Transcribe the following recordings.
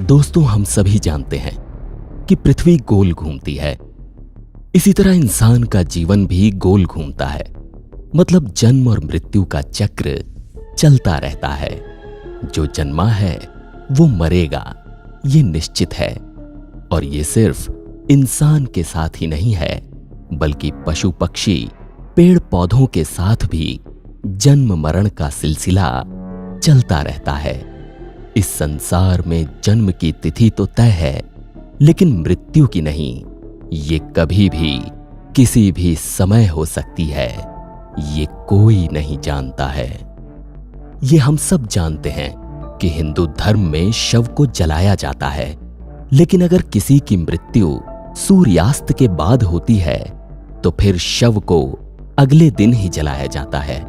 दोस्तों, हम सभी जानते हैं कि पृथ्वी गोल घूमती है। इसी तरह इंसान का जीवन भी गोल घूमता है। मतलब जन्म और मृत्यु का चक्र चलता रहता है। जो जन्मा है वो मरेगा, ये निश्चित है। और ये सिर्फ इंसान के साथ ही नहीं है, बल्कि पशु पक्षी, पेड़ पौधों के साथ भी जन्म मरण का सिलसिला चलता रहता है। इस संसार में जन्म की तिथि तो तय है, लेकिन मृत्यु की नहीं। ये कभी भी किसी भी समय हो सकती है, ये कोई नहीं जानता है। ये हम सब जानते हैं कि हिंदू धर्म में शव को जलाया जाता है, लेकिन अगर किसी की मृत्यु सूर्यास्त के बाद होती है तो फिर शव को अगले दिन ही जलाया जाता है।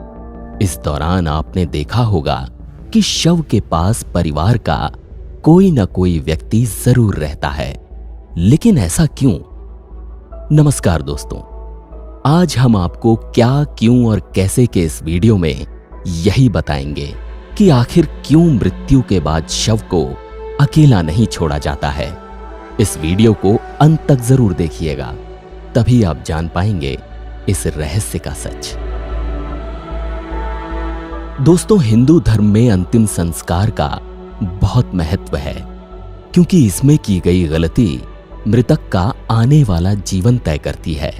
इस दौरान आपने देखा होगा कि शव के पास परिवार का कोई ना कोई व्यक्ति जरूर रहता है। लेकिन ऐसा क्यों? नमस्कार दोस्तों, आज हम आपको क्या, क्यों और कैसे के इस वीडियो में यही बताएंगे कि आखिर क्यों मृत्यु के बाद शव को अकेला नहीं छोड़ा जाता है। इस वीडियो को अंत तक जरूर देखिएगा, तभी आप जान पाएंगे इस रहस्य का सच। दोस्तों, हिंदू धर्म में अंतिम संस्कार का बहुत महत्व है, क्योंकि इसमें की गई गलती मृतक का आने वाला जीवन तय करती है।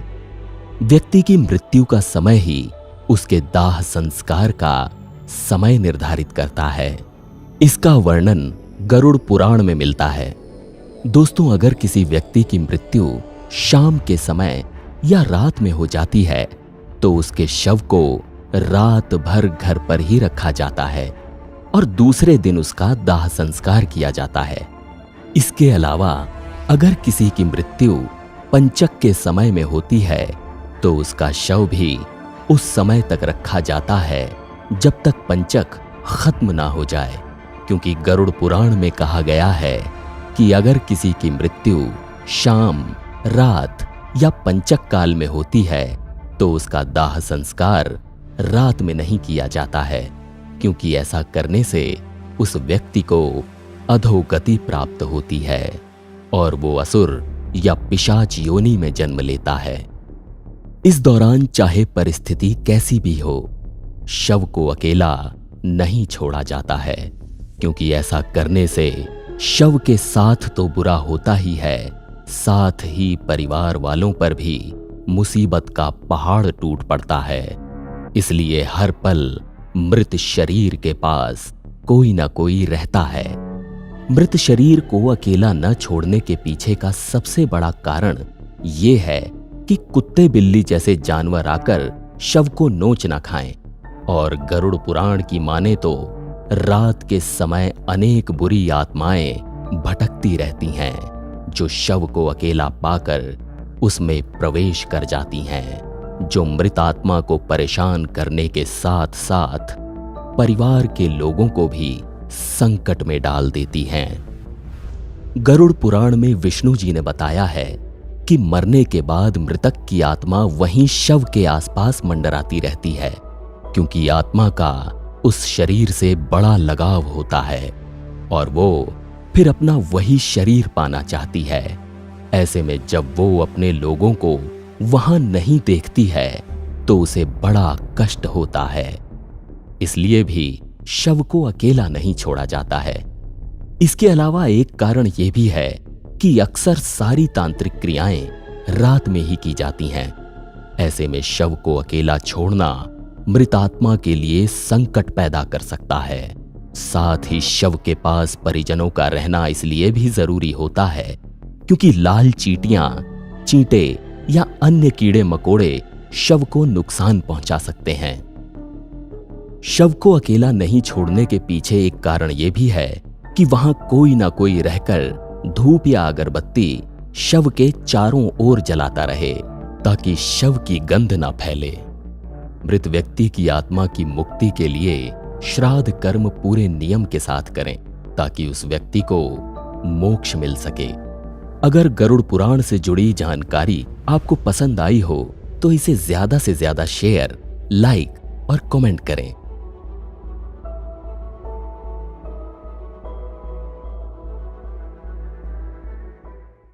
व्यक्ति की मृत्यु का समय ही उसके दाह संस्कार का समय निर्धारित करता है। इसका वर्णन गरुड़ पुराण में मिलता है। दोस्तों, अगर किसी व्यक्ति की मृत्यु शाम के समय या रात में हो जाती है तो उसके शव को रात भर घर पर ही रखा जाता है और दूसरे दिन उसका दाह संस्कार किया जाता है। इसके अलावा अगर किसी की मृत्यु पंचक के समय में होती है तो उसका शव भी उस समय तक रखा जाता है जब तक पंचक खत्म ना हो जाए, क्योंकि गरुड़ पुराण में कहा गया है कि अगर किसी की मृत्यु शाम, रात या पंचक काल में होती है तो उसका दाह संस्कार रात में नहीं किया जाता है, क्योंकि ऐसा करने से उस व्यक्ति को अधोगति प्राप्त होती है और वो असुर या पिशाच योनि में जन्म लेता है। इस दौरान चाहे परिस्थिति कैसी भी हो, शव को अकेला नहीं छोड़ा जाता है, क्योंकि ऐसा करने से शव के साथ तो बुरा होता ही है, साथ ही परिवार वालों पर भी मुसीबत का पहाड़ टूट पड़ता है। इसलिए हर पल मृत शरीर के पास कोई ना कोई रहता है। मृत शरीर को अकेला न छोड़ने के पीछे का सबसे बड़ा कारण ये है कि कुत्ते बिल्ली जैसे जानवर आकर शव को नोच ना खाएं। और गरुड़ पुराण की माने तो रात के समय अनेक बुरी आत्माएं भटकती रहती हैं, जो शव को अकेला पाकर उसमें प्रवेश कर जाती हैं, जो मृत आत्मा को परेशान करने के साथ साथ परिवार के लोगों को भी संकट में डाल देती हैं। गरुड़ पुराण में विष्णु जी ने बताया है कि मरने के बाद मृतक की आत्मा वहीं शव के आसपास मंडराती रहती है, क्योंकि आत्मा का उस शरीर से बड़ा लगाव होता है और वो फिर अपना वही शरीर पाना चाहती है। ऐसे में जब वो अपने लोगों को वहां नहीं देखती है तो उसे बड़ा कष्ट होता है। इसलिए भी शव को अकेला नहीं छोड़ा जाता है। इसके अलावा एक कारण यह भी है कि अक्सर सारी तांत्रिक क्रियाएं रात में ही की जाती हैं। ऐसे में शव को अकेला छोड़ना मृत आत्मा के लिए संकट पैदा कर सकता है। साथ ही शव के पास परिजनों का रहना इसलिए भी जरूरी होता है क्योंकि लाल चींटियां, चींटे या अन्य कीड़े मकोड़े शव को नुकसान पहुंचा सकते हैं। शव को अकेला नहीं छोड़ने के पीछे एक कारण यह भी है कि वहां कोई ना कोई रहकर धूप या अगरबत्ती शव के चारों ओर जलाता रहे, ताकि शव की गंध ना फैले। मृत व्यक्ति की आत्मा की मुक्ति के लिए श्राद्ध कर्म पूरे नियम के साथ करें, ताकि उस व्यक्ति को मोक्ष मिल सके। अगर गरुड़ पुराण से जुड़ी जानकारी आपको पसंद आई हो तो इसे ज्यादा से ज्यादा शेयर, लाइक और कमेंट करें।